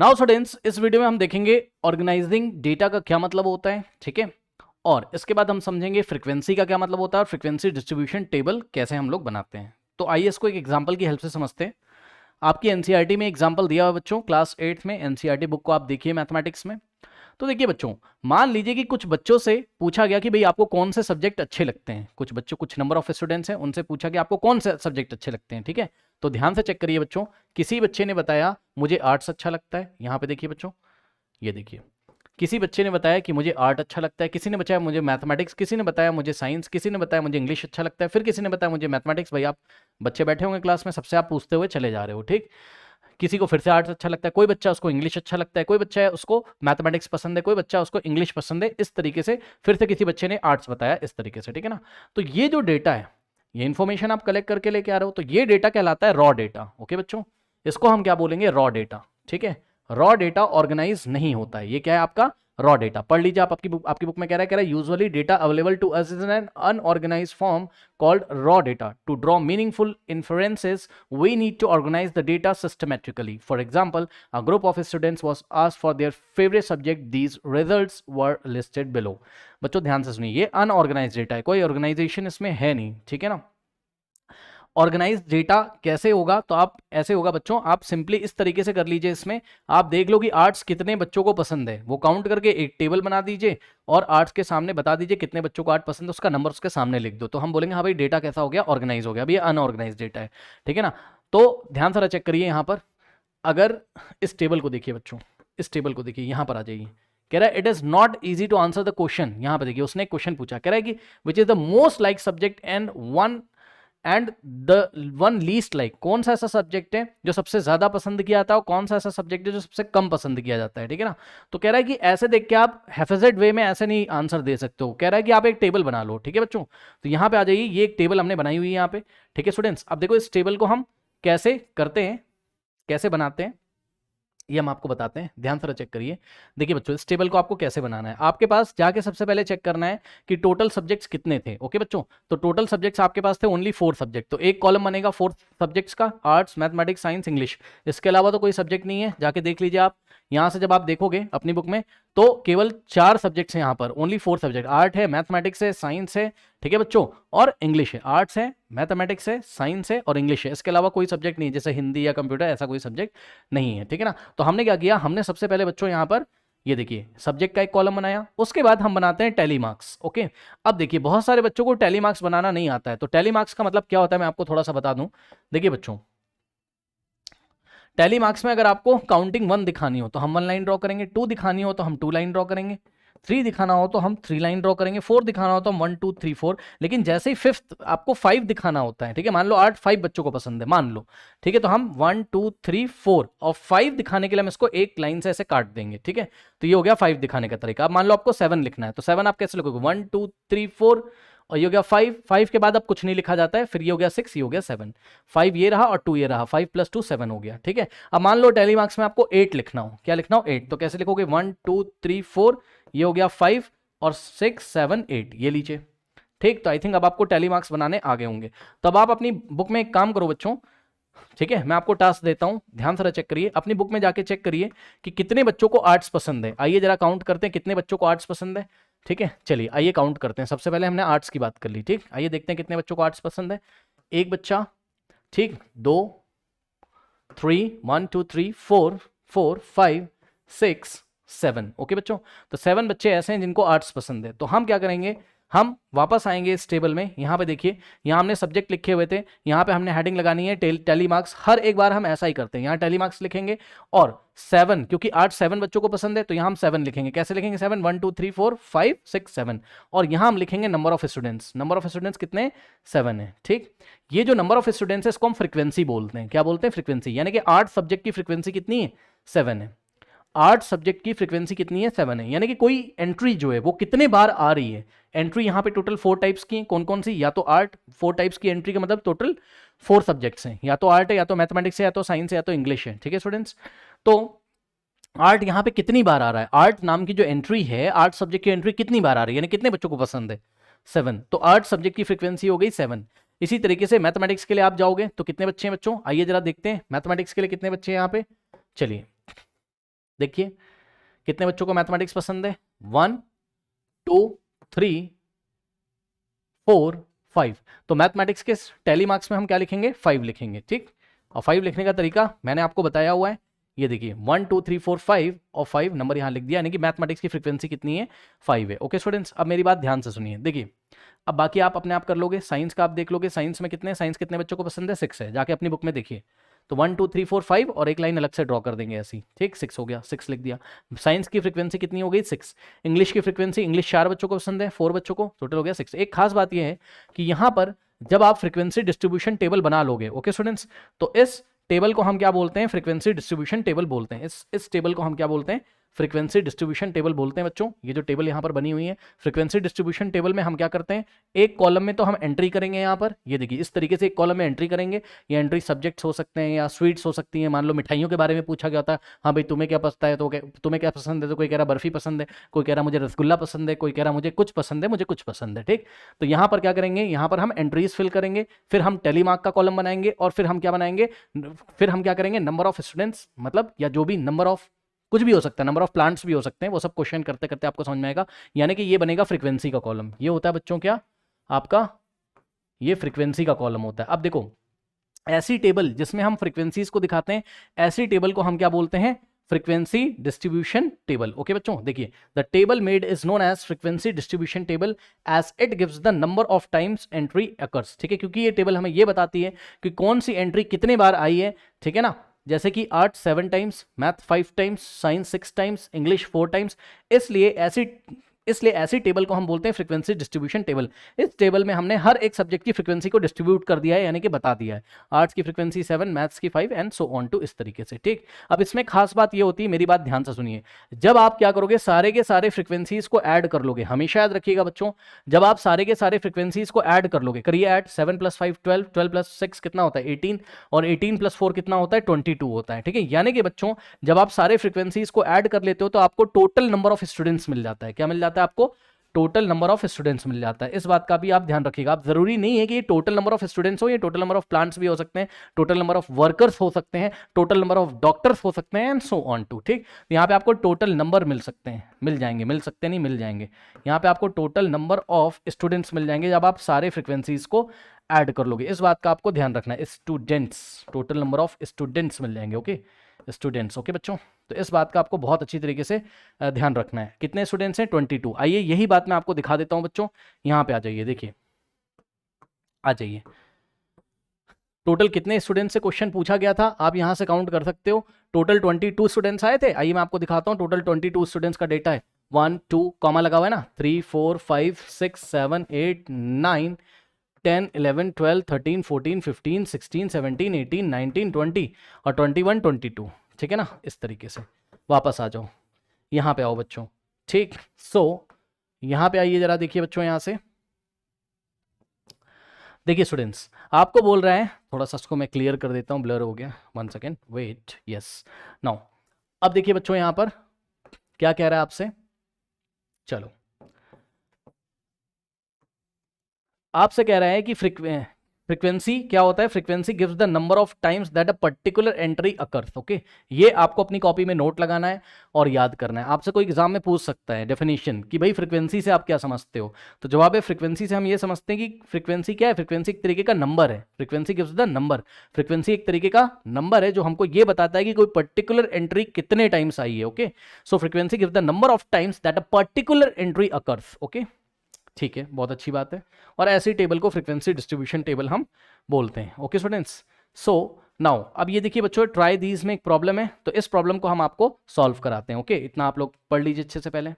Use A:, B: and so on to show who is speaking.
A: Now students, इस video में हम देखेंगे ऑर्गेनाइजिंग डेटा का क्या मतलब होता है, ठीक है। और इसके बाद हम समझेंगे फ्रीक्वेंसी का क्या मतलब होता है और फ्रीक्वेंसी डिस्ट्रीब्यूशन टेबल कैसे हम लोग बनाते हैं। तो आइए इसको एक एग्जांपल की हेल्प से समझते हैं। आपकी एनसीईआरटी में एग्जांपल दिया हुआ बच्चों, क्लास 8 में एनसीईआरटी बुक को आप देखिए मैथमेटिक्स में। तो देखिए बच्चों, मान लीजिए कि कुछ बच्चों से पूछा गया कि भाई आपको कौन से सब्जेक्ट अच्छे लगते हैं। कुछ बच्चों, कुछ नंबर ऑफ स्टूडेंट्स हैं, उनसे पूछा कि आपको कौन से सब्जेक्ट अच्छे लगते हैं, ठीक है। तो ध्यान से चेक करिए बच्चों, किसी बच्चे ने बताया मुझे आर्ट्स अच्छा लगता है। यहाँ पे देखिए बच्चों, ये देखिए, किसी बच्चे ने बताया कि मुझे आर्ट अच्छा लगता है, किसी ने बताया मुझे मैथमेटिक्स, किसी ने बताया मुझे साइंस, किसी ने बताया मुझे इंग्लिश अच्छा लगता है, फिर किसी ने बताया मुझे मैथमेटिक्स। भाई आप बच्चे बैठे होंगे क्लास में, सबसे आप पूछते हुए चले जा रहे हो, ठीक। किसी को फिर से आर्ट्स अच्छा लगता है, कोई बच्चा उसको इंग्लिश अच्छा लगता है, कोई बच्चा है उसको मैथमेटिक्स पसंद है, कोई बच्चा उसको इंग्लिश पसंद है। इस तरीके से फिर से किसी बच्चे ने आर्ट्स बताया, इस तरीके से, ठीक है ना। तो ये जो डेटा है, ये इन्फॉर्मेशन आप कलेक्ट करके लेके आ रहे हो, तो ये डेटा कहलाता है रॉ डेटा। ओके बच्चों, इसको हम क्या बोलेंगे, रॉ डेटा, ठीक है। रॉ डेटा ऑर्गेनाइज नहीं होता है, ये क्या है आपका रॉ डेटा। पढ़ लीजिए आप, आपकी बुक में कह रहा है usually data available to us is an unorganized form called raw data. To draw meaningful inferences, we need to organize the data systematically. For example, a group of students was asked for their favorite subject. These results were listed below. बच्चों ध्यान से सुनिए, ये unorganised data है, कोई organisation इसमें है नहीं, ठीक है ना। ऑर्गेनाइज डेटा कैसे होगा, तो आप ऐसे होगा बच्चों, आप सिंपली इस तरीके से कर लीजिए। इसमें आप देख लो कि आर्ट्स कितने बच्चों को पसंद है, वो काउंट करके एक टेबल बना दीजिए और आर्ट्स के सामने बता दीजिए कितने बच्चों को आर्ट पसंद है, उसका नंबर उसके सामने लिख दो। तो हम बोलेंगे हाँ भाई डेटा कैसा हो गया, ऑर्गेनाइज हो गया। अभी ये अनऑर्गेनाइज डेटा है, ठीक है ना। तो ध्यान से चेक करिए यहाँ पर, अगर इस टेबल को देखिए बच्चों, इस टेबल को देखिए, यहाँ पर आ जाइए। कह रहा है it is not easy to answer the question. यहाँ पर देखिए, उसने क्वेश्चन पूछा, कह रहा है कि which is the most like subject and the one least like. कौन सा ऐसा सब्जेक्ट है जो सबसे ज्यादा पसंद किया जाता है और कौन सा ऐसा सब्जेक्ट है जो सबसे कम पसंद किया जाता है, ठीक है ना। तो कह रहा है कि ऐसे देख के आप हेफेजेड वे में ऐसे नहीं आंसर दे सकते हो। कह रहा है कि आप एक टेबल बना लो, ठीक है बच्चों। तो यहाँ पे आ जाइए, ये एक टेबल हमने बनाई हुई है यहाँ पे, ठीक है स्टूडेंट्स। अब देखो इस टेबल को हम कैसे करते हैं, कैसे बनाते हैं, ये हम आपको बताते हैं। ध्यान से चेक करिए। देखिए बच्चों, इस टेबल को आपको कैसे बनाना है, आपके पास जाके सबसे पहले चेक करना है कि टोटल सब्जेक्ट्स कितने थे। ओके बच्चों, तो टोटल सब्जेक्ट्स आपके पास थे ओनली 4 सब्जेक्ट। तो एक कॉलम बनेगा 4 सब्जेक्ट्स का, आर्ट्स, मैथमेटिक्स, साइंस, इंग्लिश। इसके अलावा तो कोई सब्जेक्ट नहीं है, जाके देख लीजिए आप। यहां से जब आप देखोगे अपनी बुक में, तो केवल 4 सब्जेक्ट्स हैं यहाँ पर, ओनली 4 सब्जेक्ट। आर्ट है, मैथमेटिक्स है, साइंस है, ठीक है बच्चों, और इंग्लिश है। आर्ट्स है, मैथमेटिक्स है, साइंस है और इंग्लिश है। इसके अलावा कोई सब्जेक्ट नहीं, जैसे हिंदी या कंप्यूटर, ऐसा कोई सब्जेक्ट नहीं है, ठीक है ना। तो हमने क्या किया, हमने सबसे पहले बच्चों यहाँ पर ये देखिए सब्जेक्ट का एक कॉलम बनाया। उसके बाद हम बनाते हैं टैली मार्क्स। ओके, अब देखिए बहुत सारे बच्चों को टैली मार्क्स बनाना नहीं आता है। तो टैली मार्क्स का मतलब क्या होता है, मैं आपको थोड़ा सा बता दूं। देखिए बच्चों, टैली मार्क्स में अगर आपको काउंटिंग 1 दिखानी हो तो हम 1 लाइन ड्रॉ करेंगे, 2 दिखानी हो तो हम 2 लाइन ड्रॉ करेंगे, 3 दिखाना हो तो हम 3 लाइन ड्रॉ करेंगे, 4 दिखाना हो तो हम 1 2 3 4। लेकिन जैसे ही 5th आपको 5 दिखाना होता है, ठीक है, मान लो आर्ट 5 बच्चों को पसंद है, मान लो, ठीक है, तो हम 1 2 3 4 और 5 दिखाने के लिए हम इसको एक लाइन से ऐसे काट देंगे, ठीक है। तो ये हो गया 5 दिखाने का तरीका। अब मान लो आपको 7 लिखना है, तो 7 आप कैसे लिखोगे, 1 2 3 4 और ये हो गया 5। 5 के बाद अब कुछ नहीं लिखा जाता है, फिर ये हो गया 6, ये हो गया 7। 5 ये रहा और 2 ये रहा, 5 + 2 7 हो गया, ठीक है। अब मान लो टैली मार्क्स में आपको 8 लिखना हो, क्या लिखना हो, 8, तो कैसे लिखोगे, 1 2 3 4, ये हो गया 5 और 6 7 8, ये लीजिए, ठीक। तो आई थिंक अब आपको टैली मार्क्स बनाने आ गए होंगे। तो अब आप अपनी बुक में एक काम करो बच्चों, ठीक है, मैं आपको टास्क देता हूं, ध्यान से चेक करिए, अपनी बुक में जाके चेक करिए कि कितने बच्चों को आर्ट्स पसंद है। आइए जरा काउंट करते हैं कितने बच्चों को आर्ट्स पसंद है, ठीक है। चलिए आइए काउंट करते हैं। सबसे पहले हमने आर्ट्स की बात कर ली, ठीक। आइए देखते हैं कितने बच्चों को आर्ट्स पसंद है। एक बच्चा, ठीक, 2 3 1 2 3 4 4 5 6 7। ओके बच्चों, तो 7 बच्चे ऐसे हैं जिनको आर्ट्स पसंद है। तो हम क्या करेंगे, हम वापस आएंगे इस टेबल में। यहाँ पे देखिए, यहाँ हमने सब्जेक्ट लिखे हुए थे, यहाँ पे हमने हेडिंग लगानी है टैली मार्क्स। हर एक बार हम ऐसा ही करते हैं, यहाँ टैली मार्क्स लिखेंगे और 7, क्योंकि आर्ट्स 7 बच्चों को पसंद है, तो यहाँ हम 7 लिखेंगे। कैसे लिखेंगे, 7 1 2 3 4 5 6 7। और यहाँ हम लिखेंगे number of students. Number of students कितने, 7 है, ठीक। ये जो नंबर ऑफ स्टूडेंट्स है इसको हम फ्रीक्वेंसी बोलते हैं। क्या बोलते हैं, फ्रीक्वेंसी। यानी कि 8 सब्जेक्ट की फ्रीक्वेंसी कितनी है, 7 है। 8 सब्जेक्ट की फ्रीक्वेंसी कितनी है, 7 है। यानी कि कोई एंट्री जो है वो कितने बार आ रही है। एंट्री यहाँ पे टोटल 4 टाइप्स की, कौन कौन सी, या तो आर्ट, 4 टाइप्स की एंट्री का मतलब टोटल 4 सब्जेक्ट्स हैं, या तो आर्ट है, या तो मैथमेटिक्स है, या तो साइंस है, या तो इंग्लिश है, ठीक है स्टूडेंट्स। तो आर्ट यहाँ पे कितनी बार आ रहा है, आर्ट नाम की जो एंट्री है, आर्ट सब्जेक्ट की एंट्री कितनी बार आ रही है, यानी कितने बच्चों को पसंद है, 7। तो आर्ट सब्जेक्ट की फ्रीक्वेंसी हो गई 7। इसी तरीके से मैथमेटिक्स के लिए आप जाओगे तो कितने बच्चे हैं बच्चों, आइए जरा देखते हैं मैथमेटिक्स के लिए कितने बच्चे हैं यहाँ पे। चलिए देखिए कितने बच्चों को मैथमेटिक्स पसंद है? 1 2 3 4 5। तो मैथमेटिक्स के टैली मार्क्स में हम क्या लिखेंगे? 5 लिखेंगे, ठीक। और 5 लिखने का तरीका मैंने आपको बताया हुआ है, ये देखिए 1 2 3 4 5 और 5 नंबर यहाँ लिख दिया, यानी कि मैथमेटिक्स की फ्रीक्वेंसी कितनी है? 5 है। ओके स्टूडेंट्स, अब मेरी बात ध्यान से सुनिए। देखिए अब बाकी आप अपने आप कर लोगे, साइंस का आप देख लोगे, साइंस में कितने, साइंस कितने बच्चों को पसंद है? 6 है, जाके अपनी बुक में देखिए। तो 1 2 3 4 5 और एक लाइन अलग से ड्रॉ कर देंगे ऐसी, ठीक। 6 हो गया, 6 लिख दिया। साइंस की फ्रीक्वेंसी कितनी हो गई? 6। इंग्लिश की फ्रीक्वेंसी, इंग्लिश 4 बच्चों को पसंद है, 4 बच्चों को, टोटल हो गया 6। एक खास बात यह है कि यहाँ पर जब आप फ्रीक्वेंसी डिस्ट्रीब्यूशन टेबल बना लोगे, ओके स्टूडेंट्स, तो इस टेबल को हम क्या बोलते हैं? फ्रीक्वेंसी डिस्ट्रीब्यूशन टेबल बोलते हैं। इस टेबल को हम क्या बोलते हैं? फ्रीक्वेंसी डिस्ट्रीब्यूशन टेबल बोलते हैं बच्चों। ये जो टेबल यहाँ पर बनी हुई है, फ्रीक्वेंसी डिस्ट्रीब्यूशन टेबल में हम क्या करते हैं? एक कॉलम में तो हम एंट्री करेंगे यहाँ पर, ये देखिए इस तरीके से एक कॉलम में एंट्री करेंगे। ये एंट्री सब्जेक्ट्स हो सकते हैं या स्वीट्स हो सकती हैं। मान लो मिठाइयों के बारे में पूछा गया था, हाँ भाई तुम्हें क्या पसंद है, तो तुम्हें क्या पसंद है, तो कोई कह रहा बर्फी पसंद है, कोई कह रहा मुझे रसगुल्ला पसंद है, कोई कह रहा मुझे कुछ पसंद है, मुझे कुछ पसंद है, ठीक। तो यहाँ पर क्या करेंगे? यहाँ पर हम एंट्रीज फिल करेंगे, फिर हम टेलीमार्क का कॉलम बनाएंगे, और फिर हम क्या बनाएंगे? फिर हम क्या करेंगे? नंबर ऑफ स्टूडेंट्स, मतलब या जो भी नंबर ऑफ कुछ भी हो सकता है, नंबर ऑफ प्लांट्स भी हो सकते हैं, वो सब क्वेश्चन करते करते आपको समझ में आएगा। यानी कि ये बनेगा फ्रीक्वेंसी का कॉलम। ये होता है बच्चों क्या? आपका ये फ्रीक्वेंसी का कॉलम होता है। अब देखो ऐसी टेबल जिसमें हम फ्रीक्वेंसीज को दिखाते हैं, ऐसी टेबल को हम क्या बोलते हैं? Frequency distribution table. ओके बच्चों, देखिए the table made is known as frequency distribution table as it gives the number of times entry occurs, ठीक है, क्योंकि ये टेबल हमें ये बताती है कि कौन सी एंट्री कितने बार आई है, ठीक है ना। जैसे कि art 7 times, math 5 times, science 6 times, English 4 times. इसलिए ऐसी टेबल को हम बोलते हैं फ्रीक्वेंसी डिस्ट्रीब्यूशन टेबल। इस टेबल में हमने हर एक सब्जेक्ट की फ्रीक्वेंसी को डिस्ट्रीब्यूट कर दिया है, यानी कि बता दिया है। आर्ट्स की फ्रीक्वेंसी 7, मैथ्स की 5 एंड सो ऑन टू, इस तरीके से, ठीक। अब इसमें खास बात ये होती है, मेरी बात ध्यान से सुनिए, जब आप क्या करोगे? सारे के सारे फ्रीक्वेंसीज को ऐड कर लोगे। हमेशा याद रखिएगा बच्चों, जब आप सारे के सारे फ्रीक्वेंसीज को ऐड कर लोगे, करिए ऐड, 7 + 5 12, 12 + 6 कितना होता है? 18, और 18 + 4 कितना होता है? 22 होता है, ठीक है। यानी कि बच्चों जब आप सारे फ्रीक्वेंसीज को ऐड कर लेते हो तो आपको टोटल नंबर ऑफ स्टूडेंट्स मिल जाता है। क्या मिल जाता है आपको? टोटल नंबर ऑफ स्टूडेंट्स मिल जाता है। इस बात का भी आप ध्यान रखिएगा। आप जरूरी नहीं है कि ये टोटल नंबर ऑफ स्टूडेंट्स हो, ये टोटल नंबर ऑफ प्लांट्स भी हो सकते हैं, टोटल नंबर ऑफ वर्कर्स हो सकते हैं, टोटल नंबर ऑफ डॉक्टर्स हो सकते हैं एंड सो ऑन टू, ठीक। यहाँ पे आपको टोटल नंबर मिल सकते हैं, मिल जाएंगे, मिल सकते नहीं, मिल जाएंगे। यहाँ पे आपको टोटल नंबर ऑफ स्टूडेंट्स मिल जाएंगे जब आप सारे फ्रीक्वेंसीज को ऐड कर लोगे। इस बात का आपको ध्यान रखना है। Students, total number of students मिल जाएंगे, ओके, स्टूडेंट्स, ओके बच्चों। तो इस बात का आपको बहुत अच्छी तरीके से ध्यान रखना है। कितने स्टूडेंट्स हैं? 22। आइए यही बात मैं आपको दिखा देता हूं बच्चों। यहाँ पे आ जाइए, देखिए आ जाइए। टोटल कितने स्टूडेंट से क्वेश्चन पूछा गया था, आप यहाँ से काउंट कर सकते हो। टोटल 22 स्टूडेंट्स आए थे। आइए मैं आपको दिखाता हूँ। टोटल 22 स्टूडेंट्स का डेटा है। 1 2 कॉमा लगा हुआ है ना, 3 4 5 6 7 8 9 10 11 12 13 14 15 16 17 18 19 20 और 21 22, ठीक है ना। इस तरीके से वापस आ जाओ, यहाँ पे आओ बच्चों, ठीक। सो यहाँ पे आइए जरा, देखिए बच्चों, यहाँ से देखिए स्टूडेंट्स, आपको बोल रहा है, थोड़ा सा इसको मैं क्लियर कर देता हूँ, ब्लर हो गया, 1 सेकेंड, वेट, यस नाउ। अब देखिए बच्चों, यहाँ पर क्या कह रहा है आपसे? चलो, आपसे कह रहा है कि फ्रीक्वेंसी क्या होता है? Frequency gives the number of times that a particular entry occurs, okay. ये आपको अपनी कॉपी में नोट लगाना है और याद करना है। आपसे कोई एग्जाम में पूछ सकता है डेफिनेशन कि भाई फ्रीक्वेंसी से आप क्या समझते हो, तो जवाब है फ्रीक्वेंसी से हम ये समझते हैं कि फ्रीक्वेंसी क्या है? फ्रीक्वेंसी एक तरीके का नंबर है। Frequency gives the number, frequency एक तरीके का नंबर है जो हमको ये बताता है कि कोई पर्टिकुलर एंट्री कितने टाइम्स आई है, okay. So frequency gives the number of times that a particular entry occurs, okay, ठीक है, बहुत अच्छी बात है। और ऐसी टेबल को फ्रीक्वेंसी डिस्ट्रीब्यूशन टेबल हम बोलते हैं, ओके स्टूडेंट्स। सो नाउ अब ये देखिए बच्चों, ट्राई दीज में एक प्रॉब्लम है, तो इस प्रॉब्लम को हम आपको सॉल्व कराते हैं, ओके। इतना आप लोग पढ़ लीजिए अच्छे से पहले।